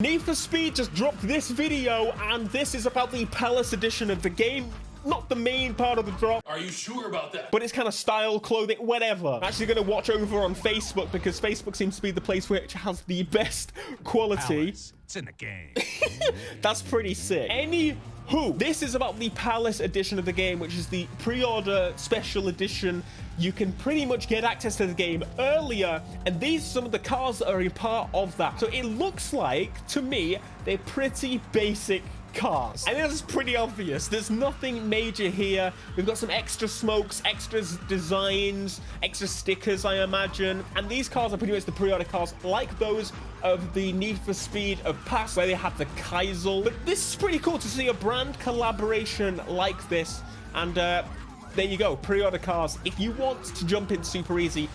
Need for Speed just dropped this video, and this is about the Palace edition of the game. Not the main part of the drop. Are you sure about that? But it's kind of style, clothing, whatever. I'm actually going to watch over on Facebook because Facebook seems to be the place which has the best quality. Palace. It's in the game. That's pretty sick. Anywho, this is about the Palace edition of the game, which is the pre-order special edition. You can pretty much get access to the game earlier, and these are some of the cars that are a part of that. So it looks like, to me, they're pretty basic cars. And it's pretty obvious. There's nothing major here. We've got some extra smokes, extra designs, extra stickers, I imagine. And these cars are pretty much the pre-order cars, like those of the Need for Speed of past, where they have the Kaisel. But this is pretty cool to see a brand collaboration like this. And there you go, pre-order cars. If you want to jump in super easy,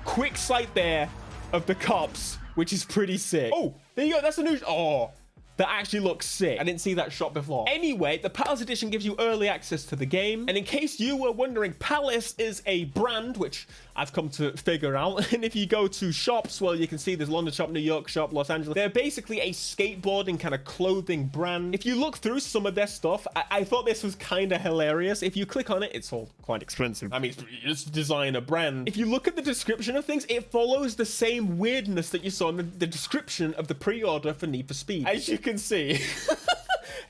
quick sight there of the cops, which is pretty sick. Oh, there you go. That's a new... Oh, that actually looks sick. I didn't see that shot before. Anyway, the Palace edition gives you early access to the game. And in case you were wondering, Palace is a brand, which I've come to figure out. And if you go to shops, well, you can see there's London shop, New York shop, Los Angeles. They're basically a skateboarding kind of clothing brand. If you look through some of their stuff, I thought this was kind of hilarious. If you click on it, it's all quite expensive. I mean, it's design a brand. If you look at the description of things, it follows the same weirdness that you saw in the description of the pre-order for Need for Speed. As you can see.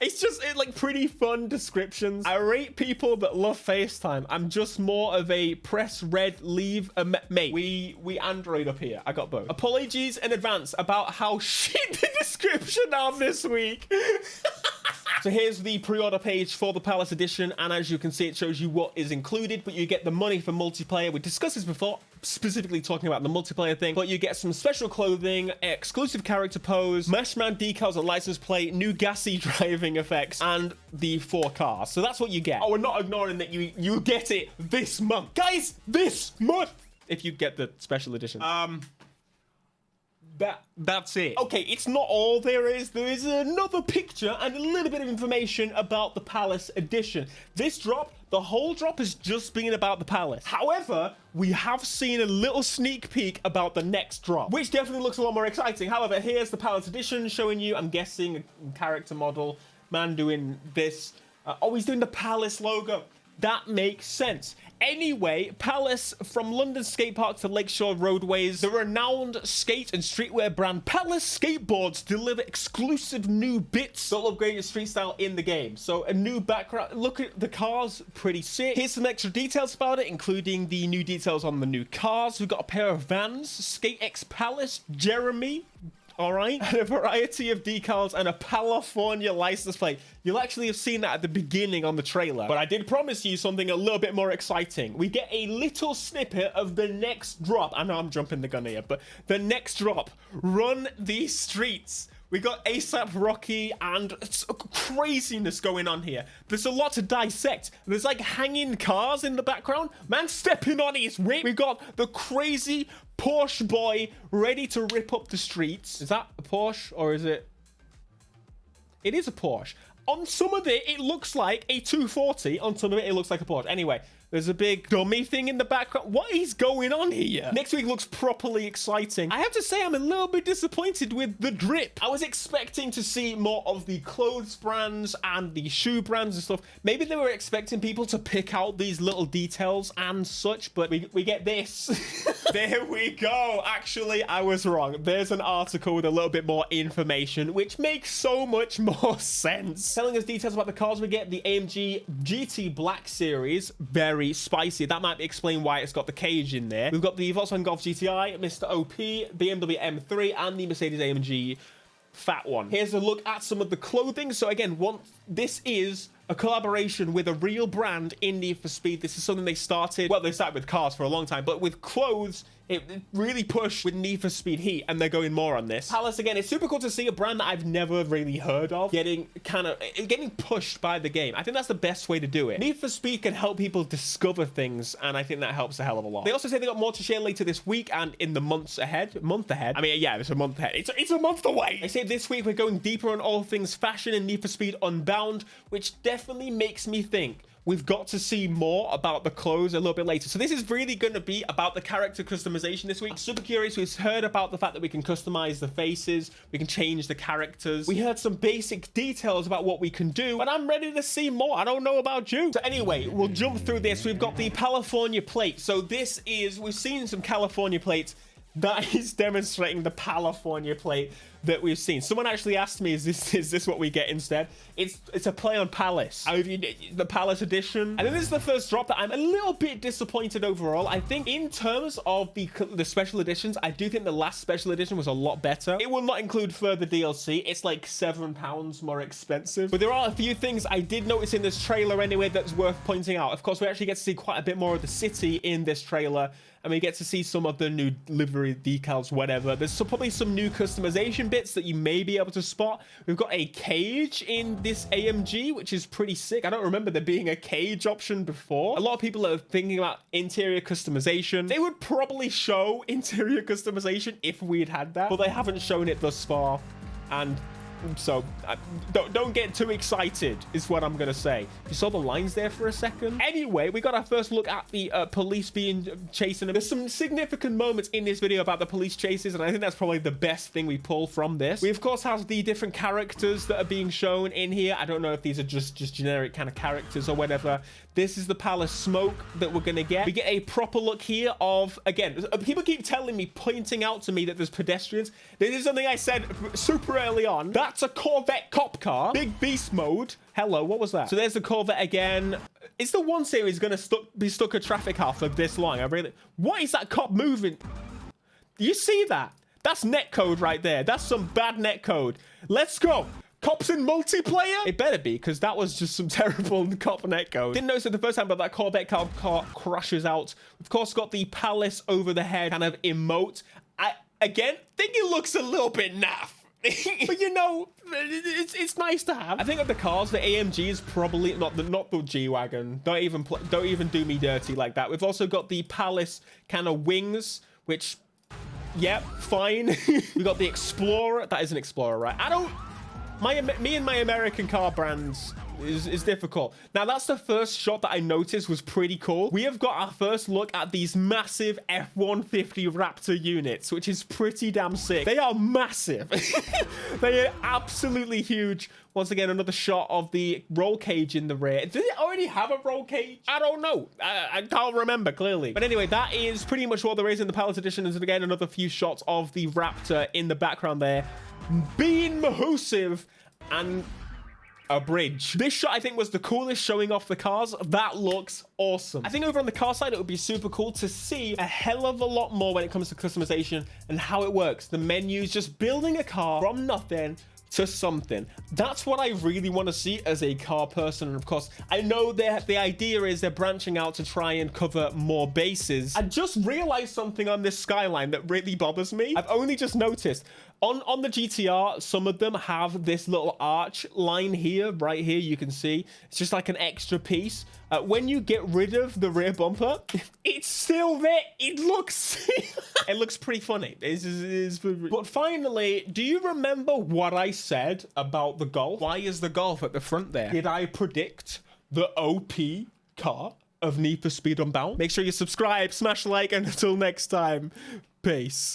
It's just like pretty fun descriptions. I rate people that love FaceTime. I'm just more of a press red, leave a mate. We Android up here. I got both. Apologies in advance about how shit the description are this week. So here's the pre-order page for the Palace edition, and as you can see, it shows you what is included, but you get the money for multiplayer. We discussed this before, specifically talking about the multiplayer thing, but you get some special clothing, exclusive character pose, Meshman decals and license plate, new gassy driving effects, and the 4 cars. So that's what you get. Oh, we're not ignoring that you get it this month. Guys, this month! If you get the special edition. That's it. Okay, it's not all there is. There is another picture and a little bit of information about the Palace edition. This drop, the whole drop has just been about the Palace. However, we have seen a little sneak peek about the next drop, which definitely looks a lot more exciting. However, here's the Palace edition showing you, I'm guessing, a character model. Man doing this. Oh, he's doing the Palace logo. That makes sense. Anyway, Palace, from London skate park to Lakeshore roadways, the renowned skate and streetwear brand Palace Skateboards deliver exclusive new bits that'll upgrade your street style in the game. So a new background, look at the cars, pretty sick. Here's some extra details about it, including the new details on the new cars. We've got a pair of vans, Skate X Palace, Jeremy, all right, and a variety of decals and a California license plate. You'll actually have seen that at the beginning on the trailer, but I did promise you something a little bit more exciting. We get a little snippet of the next drop. I know I'm jumping the gun here, but the next drop, Run These Streets. We got ASAP Rocky and craziness going on here. There's a lot to dissect. There's like hanging cars in the background. Man stepping on his whip. We got the crazy Porsche boy ready to rip up the streets. Is that a Porsche or is it? It is a Porsche. On some of it looks like a 240. On some of it looks like a Porsche. Anyway, there's a big dummy thing in the background. What is going on here? Next week looks properly exciting. I have to say I'm a little bit disappointed with the drip. I was expecting to see more of the clothes brands and the shoe brands and stuff. Maybe they were expecting people to pick out these little details and such, but we get this. There we go. Actually, I was wrong. There's an article with a little bit more information, which makes so much more sense. Telling us details about the cars, we get the AMG GT Black Series. Very spicy. That might explain why it's got the cage in there. We've got the Volkswagen Golf GTI, Mr. OP, BMW M3, and the Mercedes AMG Fat One. Here's a look at some of the clothing. So again, this is a collaboration with a real brand in Need for Speed. This is something they started, well, they started with cars for a long time, but with clothes, it really pushed with Need for Speed Heat, and they're going more on this. Palace, again, it's super cool to see a brand that I've never really heard of getting pushed by the game. I think that's the best way to do it. Need for Speed can help people discover things, and I think that helps a hell of a lot. They also say they got more to share later this week and in the months ahead. Month ahead? I mean, yeah, it's a month ahead. It's a month away. They say this week we're going deeper on all things fashion and Need for Speed Unbound, which definitely makes me think, we've got to see more about the clothes a little bit later. So this is really going to be about the character customization this week. I'm super curious. We've heard about the fact that we can customize the faces, we can change the characters. We heard some basic details about what we can do, but I'm ready to see more. I don't know about you. So anyway, we'll jump through this. We've got the California plate. So this is, we've seen some California plates. That is demonstrating the California plate that we've seen. Someone actually asked me, is this what we get instead? It's a play on Palace. The Palace edition. I think this is the first drop that I'm a little bit disappointed overall. I think in terms of the special editions, I do think the last special edition was a lot better. It will not include further DLC. It's like £7 more expensive. But there are a few things I did notice in this trailer anyway that's worth pointing out. Of course, we actually get to see quite a bit more of the city in this trailer. And we get to see some of the new livery decals, whatever. There's probably some new customization bits that you may be able to spot. We've got a cage in this AMG, which is pretty sick. I don't remember there being a cage option before. A lot of people are thinking about interior customization. They would probably show interior customization if we'd had that, but they haven't shown it thus far. And so don't get too excited is what I'm gonna say. You saw the lines there for a second. Anyway, we got our first look at the police being chasing them. There's some significant moments in this video about the police chases, and I think that's probably the best thing we pull from this. We of course have the different characters that are being shown in here. I don't know if these are just generic kind of characters or whatever. This is the Palace smoke that we're gonna get. We get a proper look here of, again, people keep telling me, pointing out to me that there's pedestrians. This is something I said super early on. That's a Corvette cop car. Big beast mode. Hello, what was that? So there's the Corvette again. Is the 1 Series gonna be stuck at traffic half for this long? What is that cop moving? You see that? That's netcode right there. That's some bad netcode. Let's go. Cops in multiplayer? It better be, because that was just some terrible cop netcode. Didn't notice it the first time, but that Corvette car crashes out. Of course, got the Palace over the head kind of emote. I, again, think it looks a little bit naff. But you know, it's nice to have. I think of the cars, the AMG is probably not the G-Wagon. Don't even do me dirty like that. We've also got the Palace kind of wings, which, yep, fine. We got the Explorer. That is an Explorer, right? Me and my American car brands is difficult. Now, that's the first shot that I noticed was pretty cool. We have got our first look at these massive F-150 Raptor units, which is pretty damn sick. They are massive. They are absolutely huge. Once again, another shot of the roll cage in the rear. Does it already have a roll cage? I don't know. I can't remember clearly. But anyway, that is pretty much what there is in the Palace Edition. And again, another few shots of the Raptor in the background there, being massive, and a bridge. This shot, I think, was the coolest, showing off the cars. That looks awesome. I think over on the car side, it would be super cool to see a hell of a lot more when it comes to customization and how it works. The menus, just building a car from nothing to something. That's what I really want to see as a car person. And of course, I know that the idea is they're branching out to try and cover more bases. I just realized something on this skyline that really bothers me. I've only just noticed on the GTR, some of them have this little arch line here, right here. You can see it's just like an extra piece. When you get rid of the rear bumper, it's still there. It looks pretty funny. But finally, do you remember what I said about the Golf? Why is the Golf at the front there? Did I predict the OP car of Need for Speed Unbound? Make sure you subscribe, smash like, and until next time, peace.